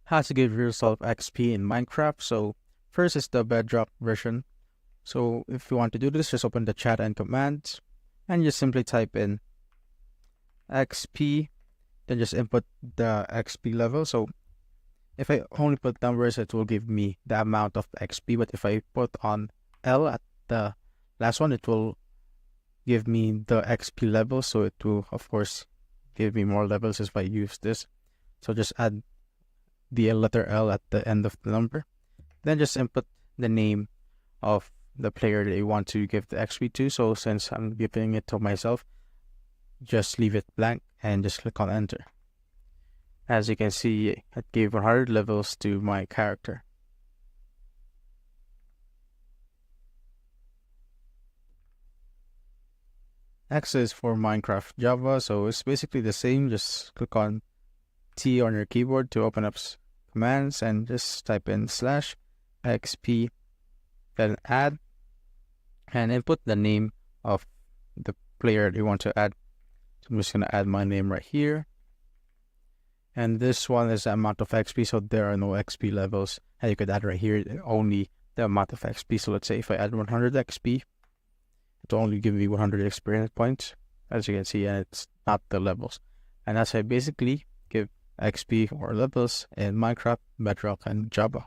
how to give yourself XP in Minecraft. So first is the Bedrock version. So if you want to do this, just open the chat and commands and just simply type in XP, then just input the XP level. So if I only put numbers, it will give me the amount of XP, but if I put on L at the last one, it will give me the XP level. So it will, of course, give me more levels if I use this. So just add the letter L at the end of the number. Then just input the name of the player that you want to give the XP to. So since I'm giving it to myself, just leave it blank and just click on enter. As you can see, it gave 100 levels to my character. X is for Minecraft Java, so it's basically the same. Just click on T on your keyboard to open up commands and just type in /XP, then add, and input the name of the player you want to add. So I'm just going to add my name right here. And this one is the amount of XP, so there are no XP levels. And you could add right here only the amount of XP. So let's say if I add 100 XP, it will only give me 100 experience points, as you can see, and it's not the levels. And that's how I basically give XP or levels in Minecraft, Bedrock, and Java.